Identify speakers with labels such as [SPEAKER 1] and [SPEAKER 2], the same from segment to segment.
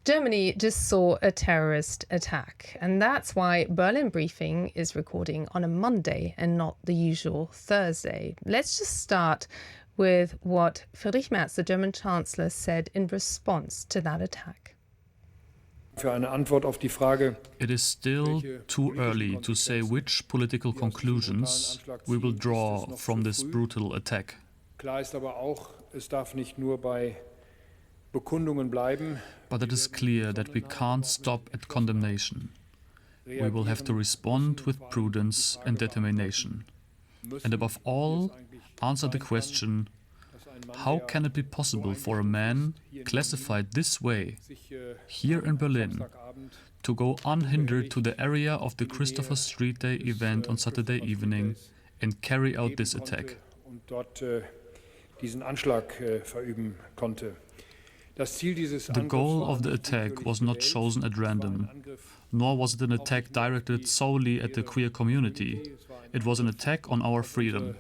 [SPEAKER 1] Germany just saw a terrorist attack, and that's why Berlin Briefing is recording on a Monday and not the usual Thursday. Let's just start with what Friedrich Merz, the German Chancellor, said in response to that attack.
[SPEAKER 2] It is still too early to say which political conclusions we will draw from this brutal attack. But it is clear that we can't stop at condemnation. We will have to respond with prudence and determination. And above all, answer the question, how can it be possible for a man classified this way, here in Berlin, to go unhindered to the area of the Christopher Street Day event on Saturday evening and carry out this attack? The goal of the attack was not chosen at random, nor was it an attack directed solely at the queer community. It was an attack on our freedom.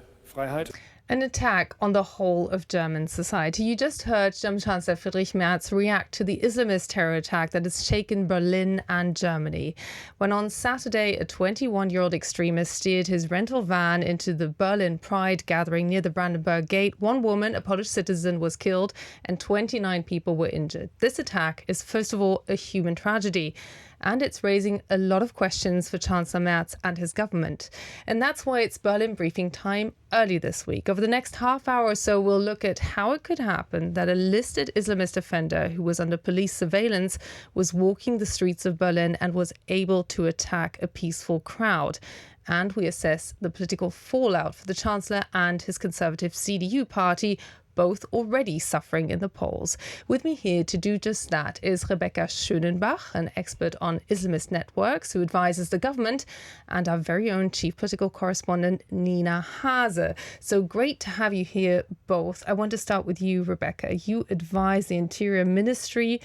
[SPEAKER 1] An attack on the whole of German society. You just heard German Chancellor Friedrich Merz react to the Islamist terror attack that has shaken Berlin and Germany. When on Saturday, a 21-year-old extremist steered his rental van into the Berlin Pride gathering near the Brandenburg Gate, one woman, a Polish citizen, was killed and 29 people were injured. This attack is, first of all, a human tragedy. And it's raising a lot of questions for Chancellor Merz and his government. And that's why it's Berlin Briefing time early this week. Over the next half hour or so, we'll look at how it could happen that a listed Islamist offender who was under police surveillance was walking the streets of Berlin and was able to attack a peaceful crowd. And we assess the political fallout for the Chancellor and his conservative CDU party, both already suffering in the polls. With me here to do just that is Rebecca Schönenbach, an expert on Islamist networks who advises the government, and our very own chief political correspondent, Nina Haase. So great to have you here both. I want to start with you, Rebecca. You advise the Interior Ministry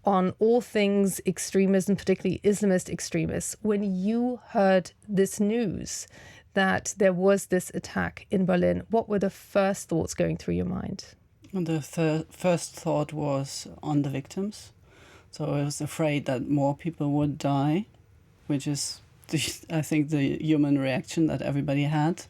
[SPEAKER 1] on all things extremism, particularly Islamist extremists. When you heard this news that there was this attack in Berlin, what were the first thoughts going through your mind?
[SPEAKER 3] The first thought was on the victims. So I was afraid that more people would die, which is, I think, the human reaction that everybody had,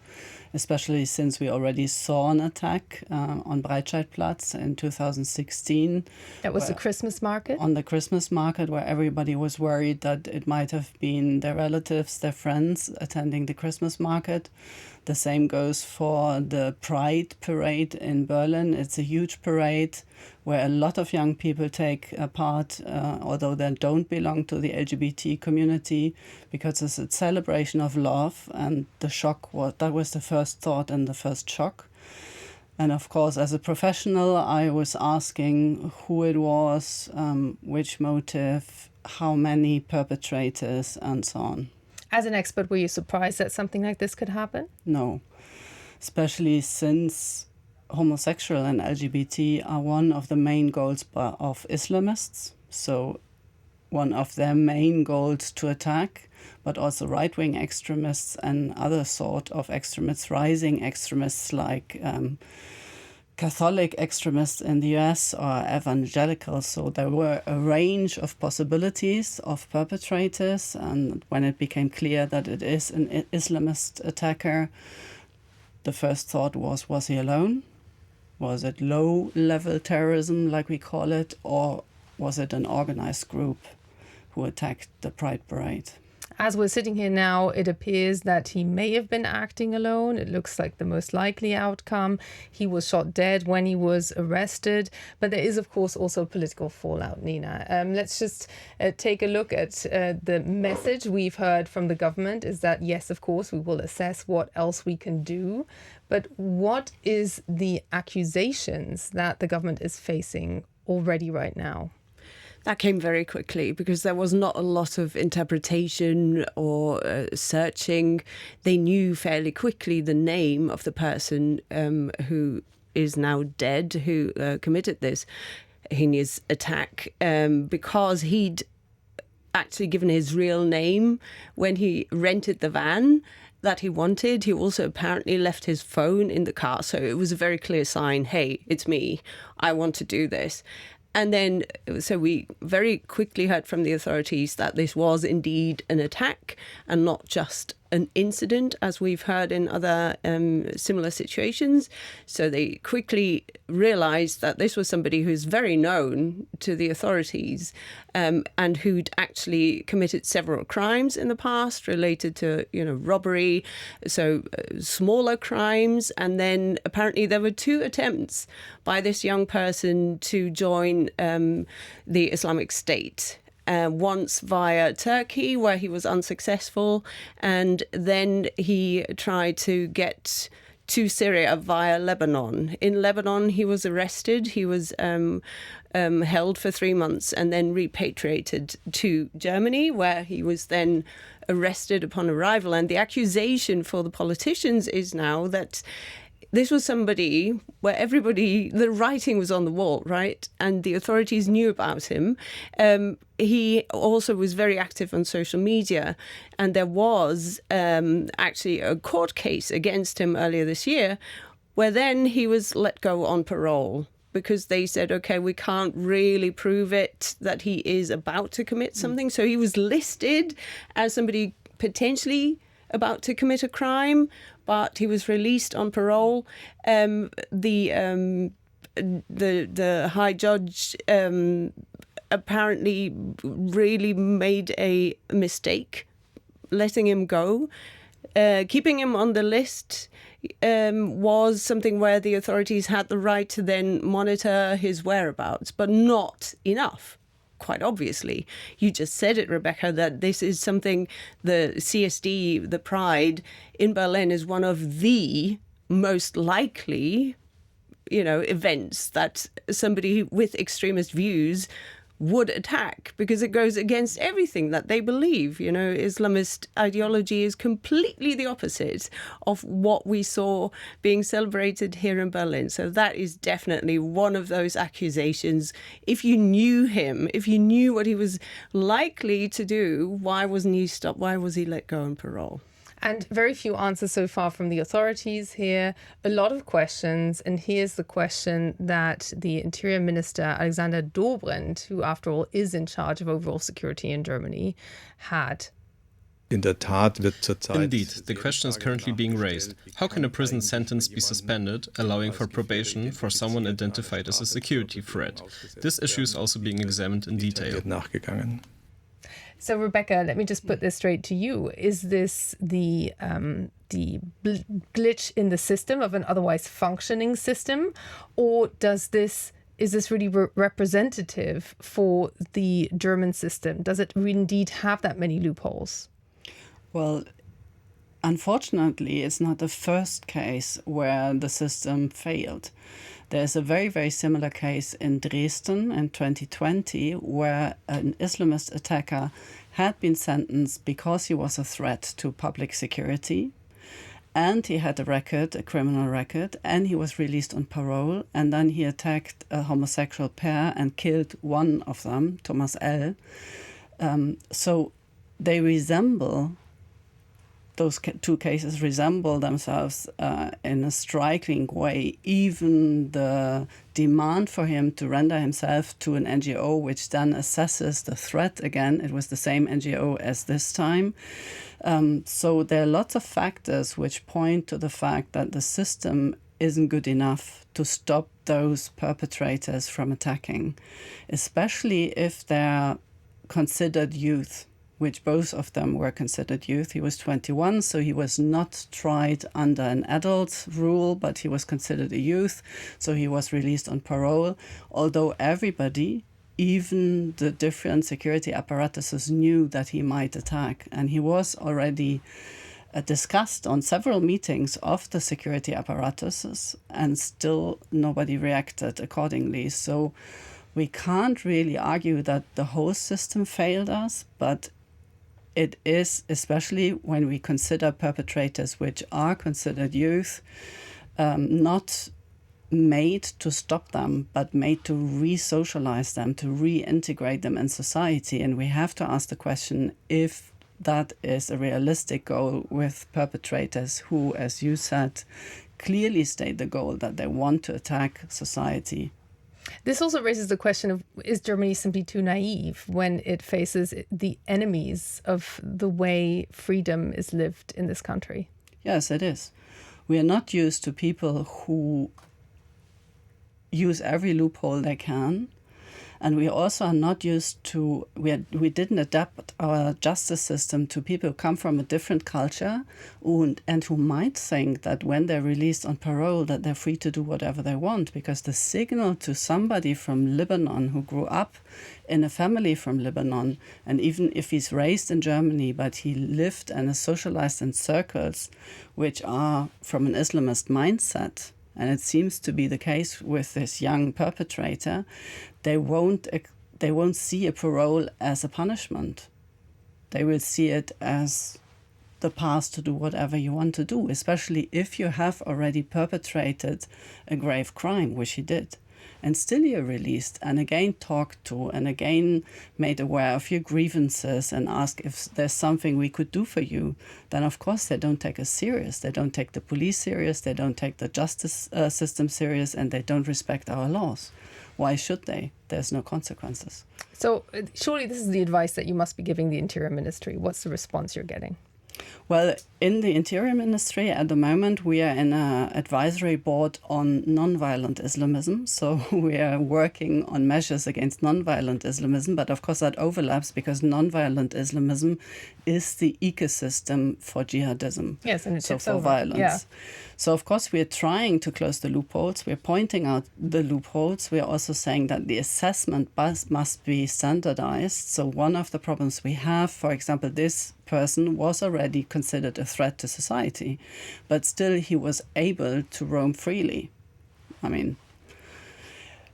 [SPEAKER 3] especially since we already saw an attack on Breitscheidplatz in 2016.
[SPEAKER 1] That was the Christmas market?
[SPEAKER 3] On the Christmas market, where everybody was worried that it might have been their relatives, their friends attending the Christmas market. The same goes for the Pride parade in Berlin. It's a huge parade where a lot of young people take part, although they don't belong to the LGBT community, because it's a celebration of love. And that was the first thought and the first shock. And of course, as a professional, I was asking who it was, which motive, how many perpetrators, and so on.
[SPEAKER 1] As an expert, were you surprised that something like this could happen?
[SPEAKER 3] No, especially since homosexual and LGBT are one of the main goals of Islamists. So one of their main goals to attack, but also right-wing extremists and other sort of extremists, rising extremists like Catholic extremists in the US or evangelicals. So there were a range of possibilities of perpetrators. And when it became clear that it is an Islamist attacker, the first thought was he alone? Was it low-level terrorism, like we call it? Or was it an organized group who attacked the Pride Parade?
[SPEAKER 1] As we're sitting here now, it appears that he may have been acting alone. It looks like the most likely outcome. He was shot dead when he was arrested. But there is, of course, also political fallout, Nina. Let's just take a look at the message we've heard from the government is that, yes, of course, we will assess what else we can do. But what is the accusations that the government is facing already right now?
[SPEAKER 4] That came very quickly because there was not a lot of interpretation or searching. They knew fairly quickly the name of the person who is now dead, who committed this heinous attack, because he'd actually given his real name when he rented the van that he wanted. He also apparently left his phone in the car. So it was a very clear sign, hey, it's me. I want to do this. And then, so we very quickly heard from the authorities that this was indeed an attack and not just an incident, as we've heard in other similar situations. So they quickly realized that this was somebody who's very known to the authorities and who'd actually committed several crimes in the past related to, robbery, so smaller crimes. And then apparently there were 2 attempts by this young person to join the Islamic State. Once via Turkey, where he was unsuccessful, and then he tried to get to Syria via Lebanon. In Lebanon, he was arrested. He was held for 3 months and then repatriated to Germany, where he was then arrested upon arrival. And the accusation for the politicians is now that this was somebody where the writing was on the wall, right? And the authorities knew about him. He also was very active on social media. And there was actually a court case against him earlier this year, where then he was let go on parole because they said, okay, we can't really prove it that he is about to commit something. So he was listed as somebody potentially about to commit a crime, but he was released on parole. The high judge apparently really made a mistake letting him go. Keeping him on the list was something where the authorities had the right to then monitor his whereabouts, but not enough. Quite obviously. You just said it, Rebecca, that this is something the CSD, the Pride in Berlin, is one of the most likely, events that somebody with extremist views would attack, because it goes against everything that they believe. Islamist ideology is completely the opposite of what we saw being celebrated here in Berlin. So that is definitely one of those accusations. If you knew him, if you knew what he was likely to do, why wasn't he stopped? Why was he let go on parole?
[SPEAKER 1] And very few answers so far from the authorities here. A lot of questions. And here's the question that the Interior Minister, Alexander Dobrindt, who after all is in charge of overall security in Germany, had.
[SPEAKER 5] Indeed, the question is currently being raised. How can a prison sentence be suspended, allowing for probation for someone identified as a security threat? This issue is also being examined in detail.
[SPEAKER 1] So, Rebecca, let me just put this straight to you. Is this the glitch in the system of an otherwise functioning system, or is this really representative for the German system? Does it indeed have that many loopholes?
[SPEAKER 3] Well, unfortunately, it's not the first case where the system failed. There's a very, very similar case in Dresden in 2020 where an Islamist attacker had been sentenced because he was a threat to public security, and he had a criminal record, and he was released on parole, and then he attacked a homosexual pair and killed one of them, Thomas L. So they resemble those 2 cases resemble themselves in a striking way. Even the demand for him to render himself to an NGO, which then assesses the threat again. It was the same NGO as this time. So there are lots of factors which point to the fact that the system isn't good enough to stop those perpetrators from attacking, especially if they're considered youth, which both of them were considered youth. He was 21, so he was not tried under an adult rule, but he was considered a youth, so he was released on parole, although everybody, even the different security apparatuses, knew that he might attack. And he was already discussed on several meetings of the security apparatuses, and still nobody reacted accordingly. So we can't really argue that the whole system failed us, but it is, especially when we consider perpetrators which are considered youth, not made to stop them, but made to re-socialize them, to reintegrate them in society. And we have to ask the question if that is a realistic goal with perpetrators who, as you said, clearly state the goal that they want to attack society.
[SPEAKER 1] This also raises the question of, is Germany simply too naive when it faces the enemies of the way freedom is lived in this country?
[SPEAKER 3] Yes, it is. We are not used to people who use every loophole they can. And we also are not used to, we didn't adapt our justice system to people who come from a different culture and who might think that when they're released on parole that they're free to do whatever they want, because the signal to somebody from Lebanon who grew up in a family from Lebanon, and even if he's raised in Germany, but he lived and is socialized in circles which are from an Islamist mindset, and it seems to be the case with this young perpetrator, they won't see a parole as a punishment. They will see it as the path to do whatever you want to do, especially if you have already perpetrated a grave crime, which he did. And still you're released and again talked to and again made aware of your grievances and asked if there's something we could do for you. Then of course they don't take us serious. They don't take the police serious. They don't take the justice system serious, and they don't respect our laws. Why should they? There's no consequences.
[SPEAKER 1] So surely this is the advice that you must be giving the Interior Ministry. What's the response you're getting?
[SPEAKER 3] Well, in the Interior Ministry at the moment, we are in an advisory board on non-violent Islamism. So we are working on measures against non-violent Islamism. But of course, that overlaps because non-violent Islamism is the ecosystem for jihadism.
[SPEAKER 1] Yes, and it
[SPEAKER 3] so
[SPEAKER 1] tips
[SPEAKER 3] for
[SPEAKER 1] over.
[SPEAKER 3] violence.
[SPEAKER 1] Yeah.
[SPEAKER 3] So, of course, we are trying to close the loopholes. We're pointing out the loopholes. We are also saying that the assessment must be standardized. So one of the problems we have, for example, this person was already considered a threat to society, but still he was able to roam freely.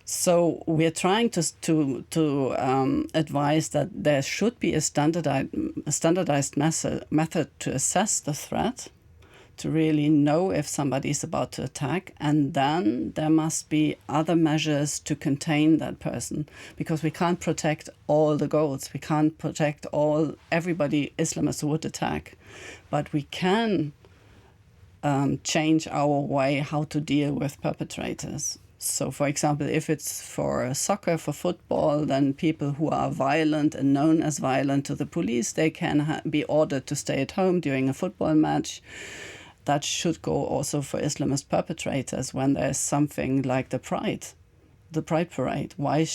[SPEAKER 3] So we're trying to advise that there should be a standardized method to assess the threat, to really know if somebody is about to attack, and then there must be other measures to contain that person, because we can't protect all the goals. We can't protect everybody Islamists would attack, but we can change our way how to deal with perpetrators. So, for example, if it's for soccer, for football, then people who are violent and known as violent to the police, they can be ordered to stay at home during a football match. That should go also for Islamist perpetrators when there's something like the Pride Parade. Why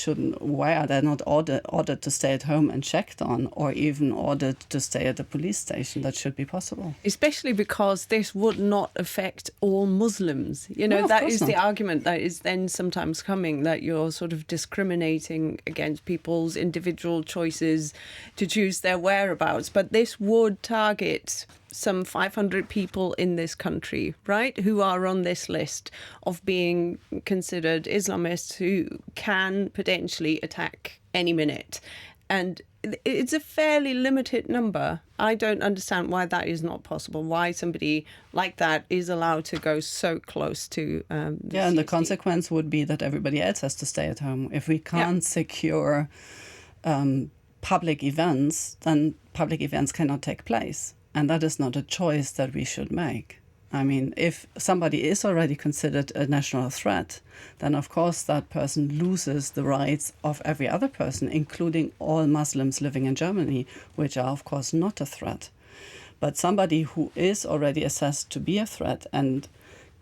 [SPEAKER 3] are they not ordered to stay at home and checked on, or even ordered to stay at the police station? That should be possible.
[SPEAKER 4] Especially because this would not affect all Muslims.
[SPEAKER 3] No,
[SPEAKER 4] that is the argument that is then sometimes coming, that you're sort of discriminating against people's individual choices to choose their whereabouts. But this would target some 500 people in this country, right, who are on this list of being considered Islamists who can potentially attack any minute. And it's a fairly limited number. I don't understand why that is not possible, why somebody like that is allowed to go so close to the
[SPEAKER 3] Yeah, and the
[SPEAKER 4] CSD.
[SPEAKER 3] consequence would be that everybody else has to stay at home. If we can't secure public events, then public events cannot take place. And that is not a choice that we should make. If somebody is already considered a national threat, then of course that person loses the rights of every other person, including all Muslims living in Germany, which are of course not a threat. But somebody who is already assessed to be a threat and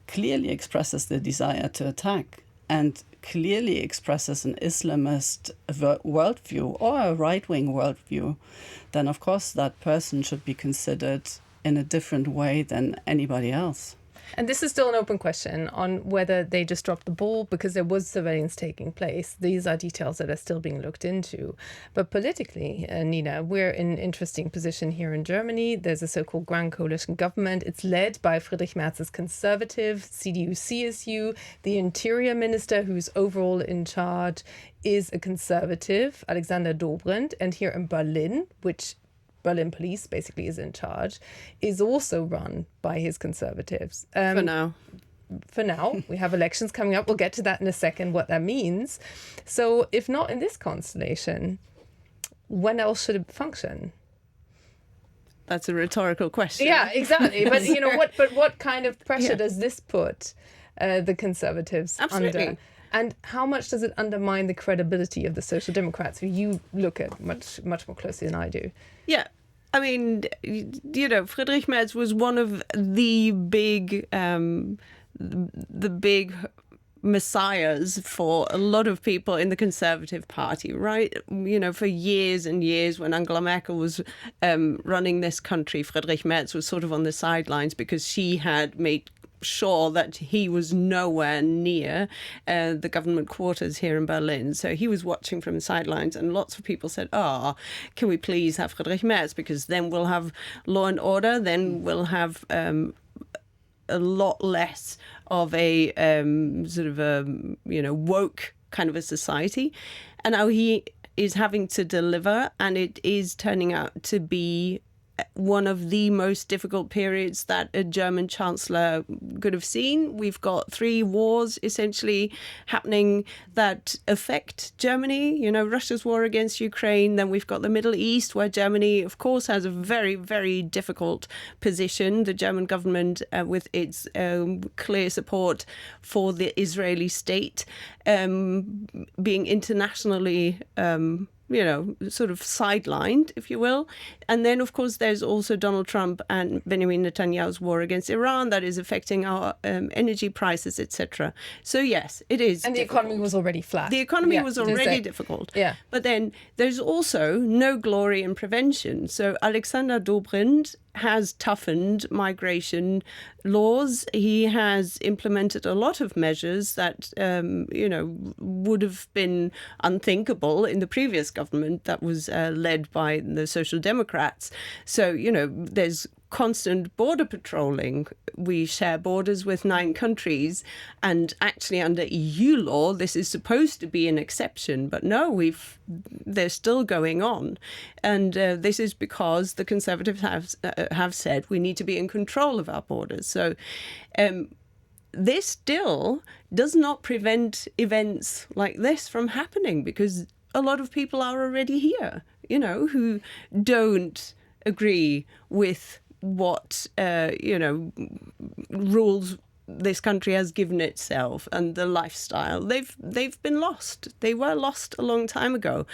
[SPEAKER 3] clearly expresses the desire to attack and clearly expresses an Islamist worldview or a right-wing worldview, then of course that person should be considered in a different way than anybody else.
[SPEAKER 1] And this is still an open question on whether they just dropped the ball because there was surveillance taking place. These are details that are still being looked into. But politically, Nina, we're in an interesting position here in Germany. There's a so-called Grand Coalition government. It's led by Friedrich Merz's Conservative, CDU-CSU. The Interior Minister, who's overall in charge, is a Conservative, Alexander Dobrindt. And here in Berlin, which Berlin police basically is in charge, is also run by his Conservatives.
[SPEAKER 4] For now.
[SPEAKER 1] For now. We have elections coming up. We'll get to that in a second, what that means. So if not in this constellation, when else should it function?
[SPEAKER 4] That's a rhetorical question.
[SPEAKER 1] Yeah, exactly. But what kind of pressure does this put the Conservatives
[SPEAKER 4] Absolutely.
[SPEAKER 1] under? And how much does it undermine the credibility of the Social Democrats, who you look at much more closely than I do?
[SPEAKER 4] Yeah. I mean, Friedrich Merz was one of the big messiahs for a lot of people in the Conservative Party, right? For years and years, when Angela Merkel was running this country, Friedrich Merz was sort of on the sidelines because she had made sure that he was nowhere near the government quarters here in Berlin. So he was watching from the sidelines, and lots of people said, can we please have Friedrich Merz, because then we'll have law and order, then we'll have a lot less of a woke kind of a society. And now he is having to deliver, and it is turning out to be one of the most difficult periods that a German chancellor could have seen. We've got 3 wars essentially happening that affect Germany. Russia's war against Ukraine. Then we've got the Middle East, where Germany, of course, has a very, very difficult position. The German government, with its clear support for the Israeli state, being internationally sort of sidelined, if you will. And then, of course, there's also Donald Trump and Benjamin Netanyahu's war against Iran that is affecting our energy prices, etc. So, yes, it is.
[SPEAKER 1] And the economy was already flat.
[SPEAKER 4] The economy was already difficult.
[SPEAKER 1] Yeah.
[SPEAKER 4] But then there's also no glory in prevention. So Alexander Dobrindt has toughened migration laws. He has implemented a lot of measures that, would have been unthinkable in the previous government that was led by the Social Democrats. So, there's constant border patrolling. We share borders with 9 countries, and actually under EU law this is supposed to be an exception, but no, they're still going on. And this is because the Conservatives have said we need to be in control of our borders. So this still does not prevent events like this from happening, because a lot of people are already here, who don't agree with what rules this country has given itself and the lifestyle. They've been lost. They were lost a long time ago.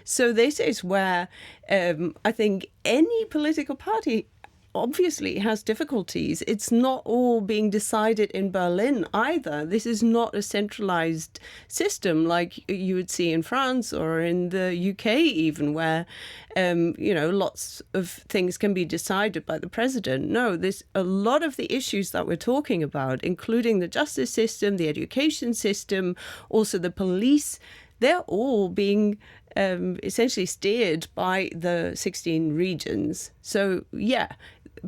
[SPEAKER 4] So this is where I think any political party obviously has difficulties. It's not all being decided in Berlin either. This is not a centralized system like you would see in France or in the UK even, where lots of things can be decided by the president. No, there's a lot of the issues that we're talking about, including the justice system, the education system, also the police. They're all being essentially steered by the 16 regions. So, yeah,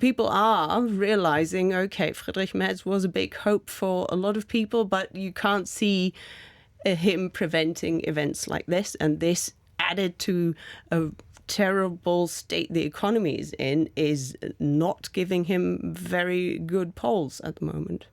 [SPEAKER 4] people are realizing, okay, Friedrich Merz was a big hope for a lot of people, but you can't see him preventing events like this. And this, added to a terrible state the economy is in, is not giving him very good polls at the moment.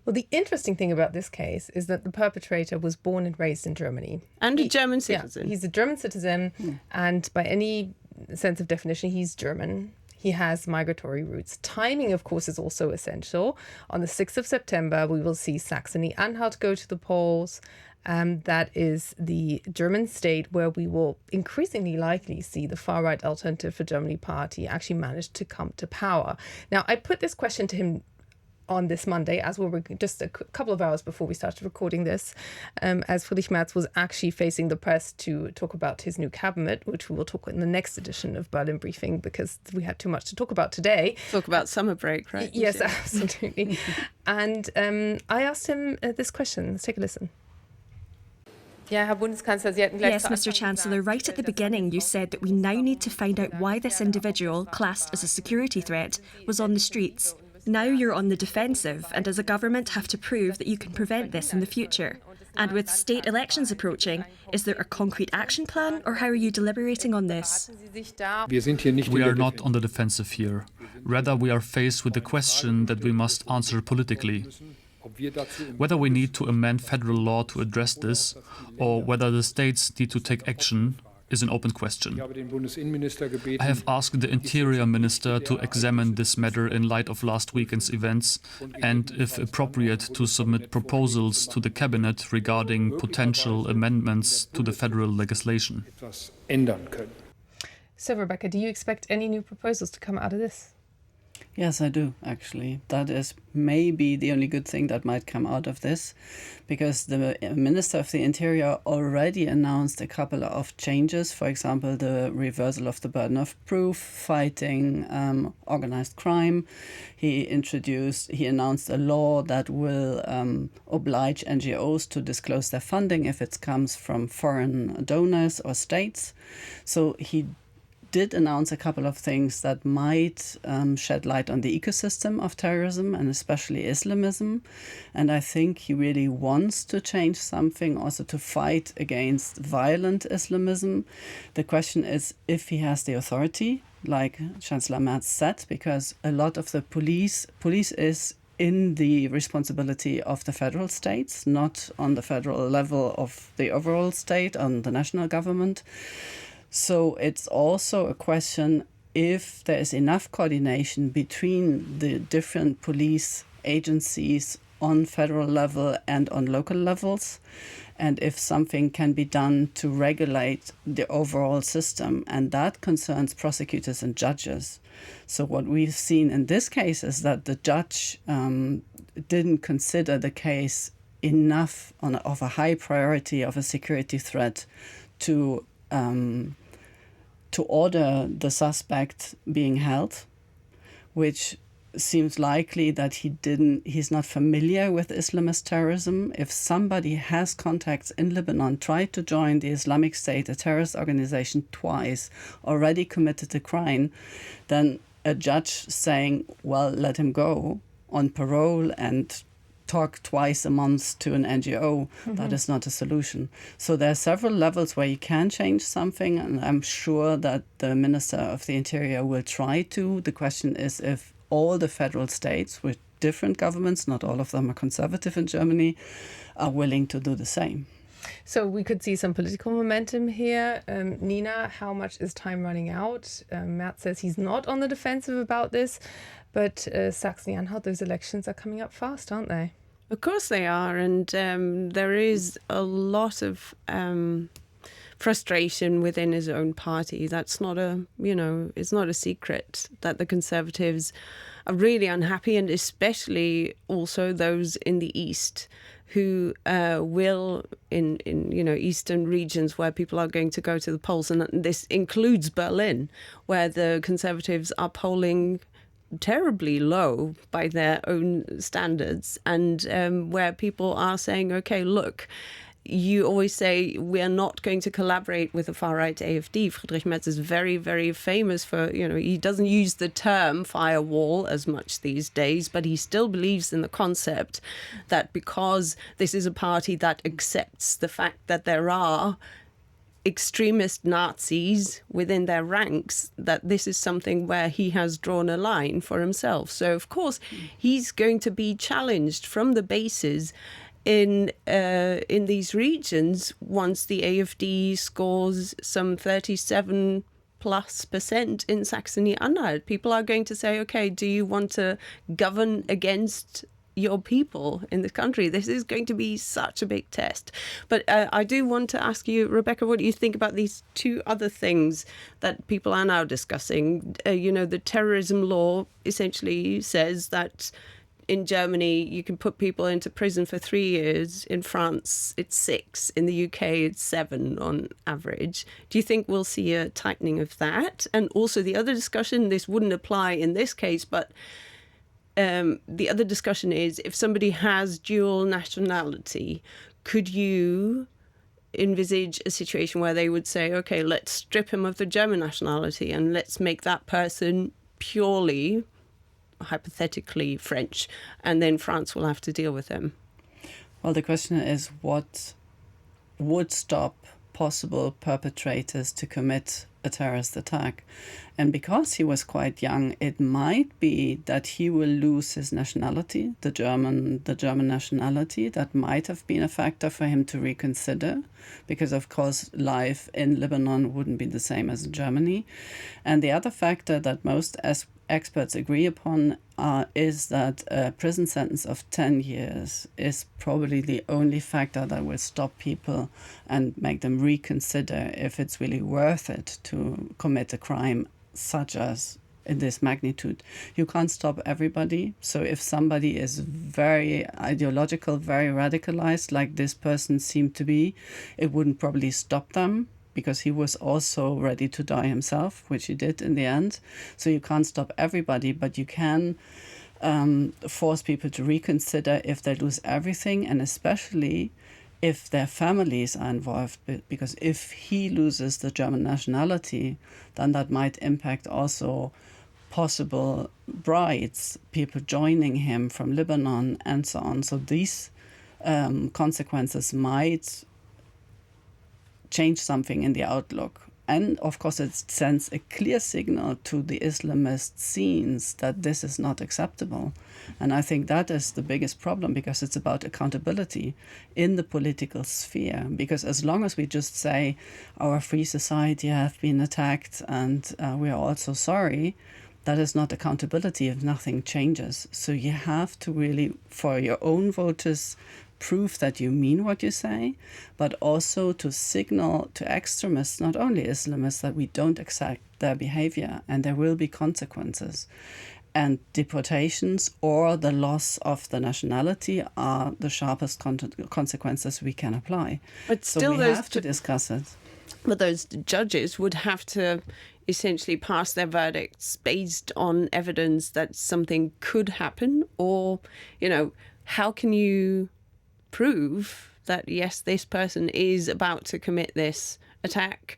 [SPEAKER 1] Well, the interesting thing about this case is that the perpetrator was born and raised in Germany.
[SPEAKER 4] And a German citizen.
[SPEAKER 1] Yeah, he's a German citizen, and by any sense of definition, he's German. He has migratory roots. Timing, of course, is also essential. On the 6th of September, we will see Saxony-Anhalt go to the polls. That is the German state where we will increasingly likely see the far-right Alternative for Germany party actually manage to come to power. Now, I put this question to him on this Monday, as we were just a couple of hours before we started recording this, as Friedrich Merz was actually facing the press to talk about his new cabinet, which we will talk in the next edition of Berlin Briefing, because we had too much to talk about today.
[SPEAKER 4] Talk about summer break, right?
[SPEAKER 1] Yes, absolutely. And I asked him this question. Let's take a listen.
[SPEAKER 6] Yes, Mr. Chancellor, right at the beginning you said that we now need to find out why this individual, classed as a security threat, was on the streets. Now you're on the defensive, and as a government have to prove that you can prevent this in the future. And with state elections approaching, is there a concrete action plan, or how are you deliberating on this?
[SPEAKER 2] We are not on the defensive here. Rather, we are faced with the question that we must answer politically. Whether we need to amend federal law to address this, or whether the states need to take action, is an open question. I have asked the Interior Minister to examine this matter in light of last weekend's events and, if appropriate, to submit proposals to the Cabinet regarding potential amendments to the federal legislation.
[SPEAKER 1] So, Rebecca, do you expect any new proposals to come out of this?
[SPEAKER 3] Yes, I do, actually. That is maybe the only good thing that might come out of this, because the Minister of the Interior already announced a couple of changes. For example, the reversal of the burden of proof, fighting organized crime. He announced a law that will oblige NGOs to disclose their funding if it comes from foreign donors or states. So he did announce a couple of things that might shed light on the ecosystem of terrorism and especially Islamism. And I think he really wants to change something also to fight against violent Islamism. The question is if he has the authority, like Chancellor Merz said, because a lot of the police is in the responsibility of the federal states, not on the federal level of the overall state, on the national government. So it's also a question if there is enough coordination between the different police agencies on federal level and on local levels, and if something can be done to regulate the overall system. And that concerns prosecutors and judges. So what we've seen in this case is that the judge didn't consider the case enough of a high priority of a security threat to order the suspect being held, which seems likely that he's not familiar with Islamist terrorism. If somebody has contacts in Lebanon, tried to join the Islamic State, a terrorist organization, twice, already committed a crime, then a judge saying, well, let him go on parole and talk twice a month to an NGO, that is not a solution. So there are several levels where you can change something, and I'm sure that the Minister of the Interior will try to. The question is if all the federal states with different governments, not all of them are conservative in Germany, are willing to do the same.
[SPEAKER 1] So we could see some political momentum here. Nina, how much is time running out? Merz says he's not on the defensive about this, but Saxony-Anhalt, those elections are coming up fast, aren't they?
[SPEAKER 4] Of course they are, and there is a lot of frustration within his own party. That's not it's not a secret that the Conservatives are really unhappy, and especially also those in the East who will in eastern regions where people are going to go to the polls, and this includes Berlin, where the Conservatives are polling terribly low by their own standards, and where people are saying, okay, look, you always say we are not going to collaborate with the far-right AfD. Friedrich Merz is very, very famous for, he doesn't use the term firewall as much these days, but he still believes in the concept that because this is a party that accepts the fact that there are extremist Nazis within their ranks, that this is something where he has drawn a line for himself. So, of course, he's going to be challenged from the bases in these regions once the AfD scores some 37+% in Saxony-Anhalt. People are going to say, okay, do you want to govern against your people in the country? This is going to be such a big test. But I do want to ask you, Rebecca, what do you think about these two other things that people are now discussing? The terrorism law essentially says that in Germany you can put people into prison for 3 years. In France it's 6. In the UK it's 7 on average. Do you think we'll see a tightening of that? And also the other discussion, this wouldn't apply in this case, but the other discussion is if somebody has dual nationality, could you envisage a situation where they would say, okay, let's strip him of the German nationality and let's make that person purely, hypothetically, French, and then France will have to deal with him?
[SPEAKER 3] Well, the question is what would stop possible perpetrators to commit a terrorist attack. And because he was quite young, it might be that he will lose his nationality, the German nationality. That might have been a factor for him to reconsider, because of course life in Lebanon wouldn't be the same as in Germany. And the other factor that most experts agree upon is that a prison sentence of 10 years is probably the only factor that will stop people and make them reconsider if it's really worth it to commit a crime such as in this magnitude. You can't stop everybody. So if somebody is very ideological, very radicalized, like this person seemed to be, it wouldn't probably stop them, because he was also ready to die himself, which he did in the end. So you can't stop everybody, but you can force people to reconsider if they lose everything, and especially if their families are involved. Because if he loses the German nationality, then that might impact also possible brides, people joining him from Lebanon, and so on. So these consequences might change something in the outlook. And of course, it sends a clear signal to the Islamist scenes that this is not acceptable. And I think that is the biggest problem, because it's about accountability in the political sphere. Because as long as we just say our free society have been attacked and we are also sorry, that is not accountability if nothing changes. So you have to really, for your own voters, prove that you mean what you say, but also to signal to extremists, not only Islamists, that we don't accept their behavior and there will be consequences. And deportations or the loss of the nationality are the sharpest consequences we can apply.
[SPEAKER 4] But still,
[SPEAKER 3] so we have to discuss it.
[SPEAKER 4] But those judges would have to essentially pass their verdicts based on evidence that something could happen, or, how can you prove that yes, this person is about to commit this attack?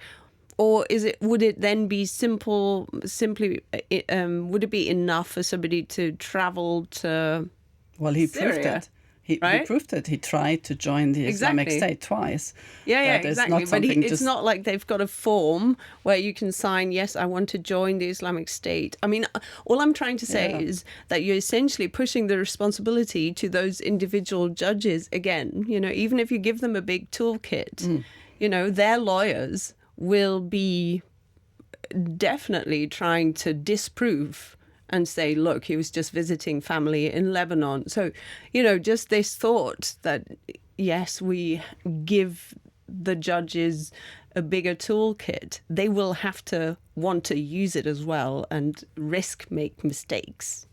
[SPEAKER 4] Or would it then be simply would it be enough for somebody to travel to
[SPEAKER 3] he
[SPEAKER 4] Syria?
[SPEAKER 3] Proved it. He proved it. He tried to join the Islamic State twice.
[SPEAKER 4] Yeah, exactly. But it's not like they've got a form where you can sign, yes, I want to join the Islamic State. I mean, all I'm trying to say is that you're essentially pushing the responsibility to those individual judges again. Even if you give them a big toolkit, their lawyers will be definitely trying to disprove and say, look, he was just visiting family in Lebanon. So, just this thought that, yes, we give the judges a bigger toolkit, they will have to want to use it as well and make mistakes.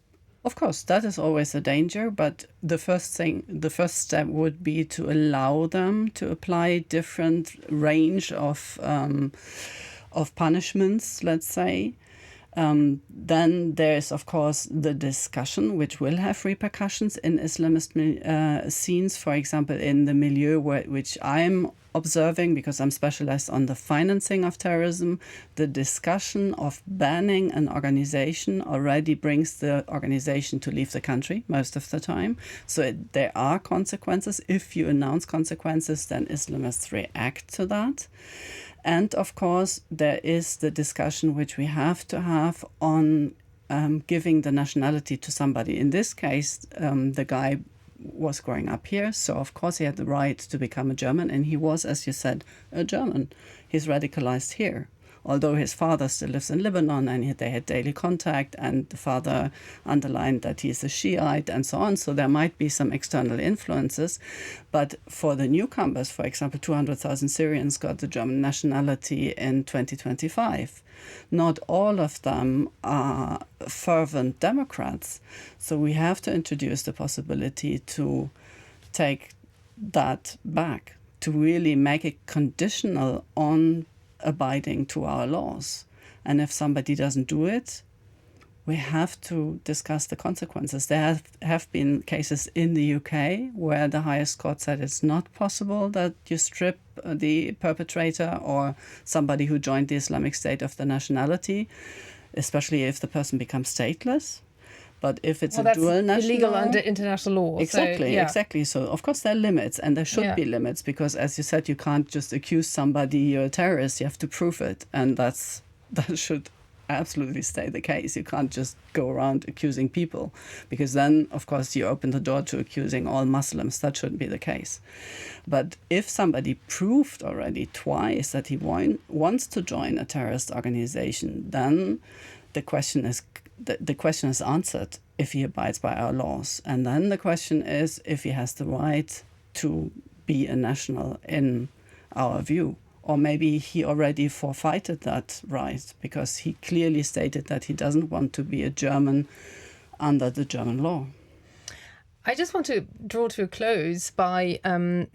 [SPEAKER 3] Of course, that is always a danger, but the first step would be to allow them to apply different range of punishments, let's say. Then there's, of course, the discussion, which will have repercussions in Islamist scenes, for example, in the milieu which I'm observing, because I'm specialized on the financing of terrorism. The discussion of banning an organization already brings the organization to leave the country most of the time. So there are consequences. If you announce consequences, then Islamists react to that. And of course, there is the discussion which we have to have on giving the nationality to somebody. In this case, the guy was growing up here, so of course he had the right to become a German, and he was, as you said, a German. He's radicalized here. Although his father still lives in Lebanon and they had daily contact, and the father underlined that he's a Shiite and so on. So there might be some external influences. But for the newcomers, for example, 200,000 Syrians got the German nationality in 2025. Not all of them are fervent Democrats. So we have to introduce the possibility to take that back, to really make it conditional on abiding to our laws. And if somebody doesn't do it, we have to discuss the consequences. There have been cases in the UK where the highest court said it's not possible that you strip the perpetrator or somebody who joined the Islamic State of the nationality, especially if the person becomes stateless. But if it's
[SPEAKER 1] that's
[SPEAKER 3] dual national,
[SPEAKER 1] illegal under international law.
[SPEAKER 3] Exactly. So of course there are limits, and there should be limits, because as you said, you can't just accuse somebody you're a terrorist. You have to prove it, and that should absolutely stay the case. You can't just go around accusing people, because then of course you open the door to accusing all Muslims. That shouldn't be the case. But if somebody proved already twice that he wants to join a terrorist organization, then the question is answered if he abides by our laws. And then the question is if he has the right to be a national in our view. Or maybe he already forfeited that right, because he clearly stated that he doesn't want to be a German under the German law.
[SPEAKER 1] I just want to draw to a close by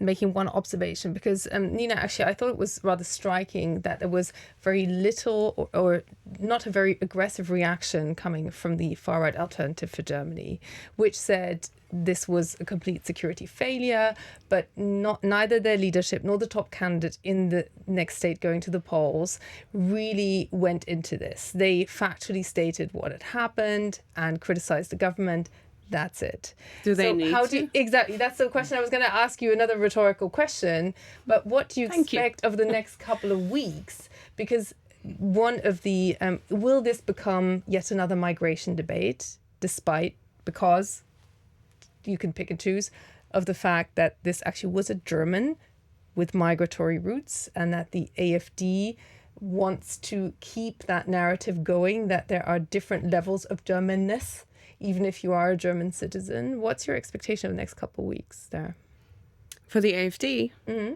[SPEAKER 1] making one observation, because Nina, actually, I thought it was rather striking that there was very little or not a very aggressive reaction coming from the far-right Alternative for Germany, which said this was a complete security failure, but neither their leadership nor the top candidate in the next state going to the polls really went into this. They factually stated what had happened and criticized the government. That's it.
[SPEAKER 4] Do they need to?
[SPEAKER 1] Exactly. That's the question I was going to ask you, another rhetorical question. But what do you expect of the next couple of weeks? Because one of the, will this become yet another migration debate, because you can pick and choose, of the fact that this actually was a German with migratory roots, and that the AfD wants to keep that narrative going, that there are different levels of Germanness, even if you are a German citizen. What's your expectation of the next couple of weeks there?
[SPEAKER 4] For the AfD? Mm-hmm.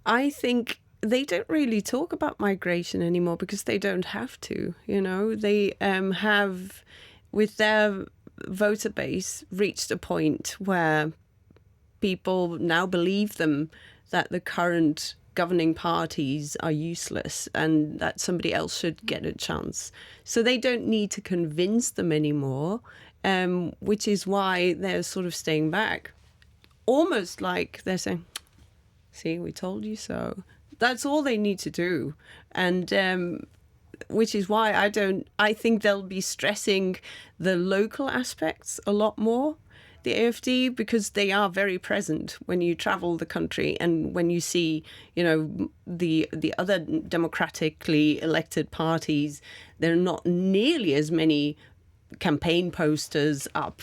[SPEAKER 4] I think they don't really talk about migration anymore because they don't have to. You know, they have, with their voter base, reached a point where people now believe them that the current governing parties are useless and that somebody else should get a chance. So they don't need to convince them anymore, which is why they're sort of staying back. Almost like they're saying, see, we told you so. That's all they need to do. And which is why I think they'll be stressing the local aspects a lot more, the AfD, because they are very present when you travel the country and when you see, you know, the other democratically elected parties. There are not nearly as many campaign posters up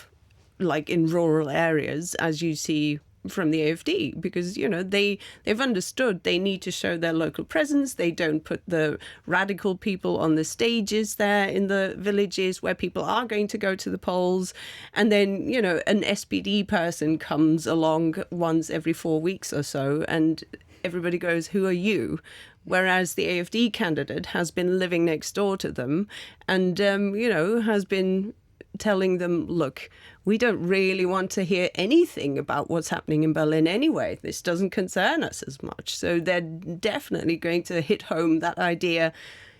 [SPEAKER 4] like in rural areas as you see from the AfD, because, you know, they've understood they need to show their local presence. They don't put the radical people on the stages there in the villages where people are going to go to the polls. And then, you know, an SPD person comes along once every 4 weeks or so and everybody goes, who are you? Whereas the AfD candidate has been living next door to them and, you know, has been telling them, look, we don't really want to hear anything about what's happening in Berlin anyway. This doesn't concern us as much. So they're definitely going to hit home that idea,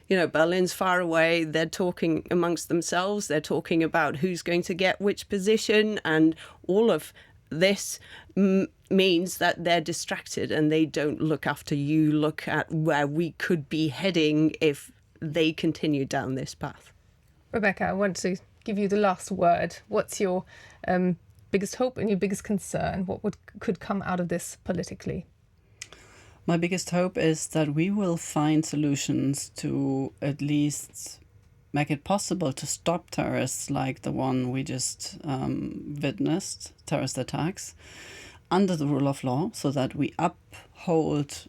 [SPEAKER 4] you know, Berlin's far away. They're talking amongst themselves. They're talking about who's going to get which position. And all of this means that they're distracted and they don't look after you, look at where we could be heading if they continue down this path.
[SPEAKER 1] Rebecca, I want to give you the last word. What's your biggest hope and your biggest concern? What could come out of this politically?
[SPEAKER 3] My biggest hope is that we will find solutions to at least make it possible to stop terrorists like the one we just witnessed, terrorist attacks, under the rule of law, so that we uphold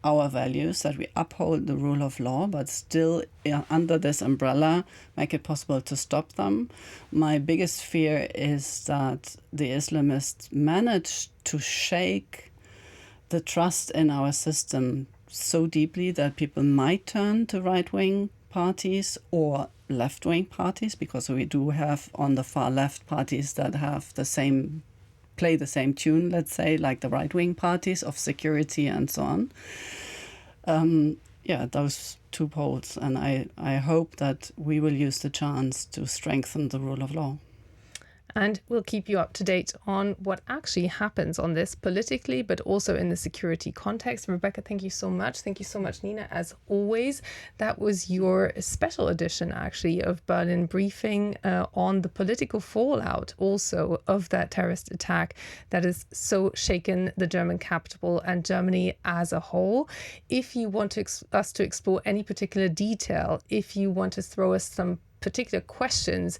[SPEAKER 3] our values, that we uphold the rule of law, but still under this umbrella, make it possible to stop them. My biggest fear is that the Islamists manage to shake the trust in our system so deeply that people might turn to right-wing parties or left-wing parties, because we do have on the far left parties that have play the same tune, let's say, like the right-wing parties of security and so on. Those two poles. And I hope that we will use the chance to strengthen the rule of law.
[SPEAKER 1] And we'll keep you up to date on what actually happens on this politically, but also in the security context. Rebecca, thank you so much. Thank you so much, Nina, as always. That was your special edition, actually, of Berlin Briefing on the political fallout also of that terrorist attack that has so shaken the German capital and Germany as a whole. If you want us to explore any particular detail, if you want to throw us some particular questions,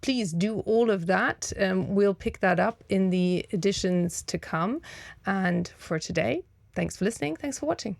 [SPEAKER 1] please do all of that. We'll pick that up in the editions to come. And for today, thanks for listening. Thanks for watching.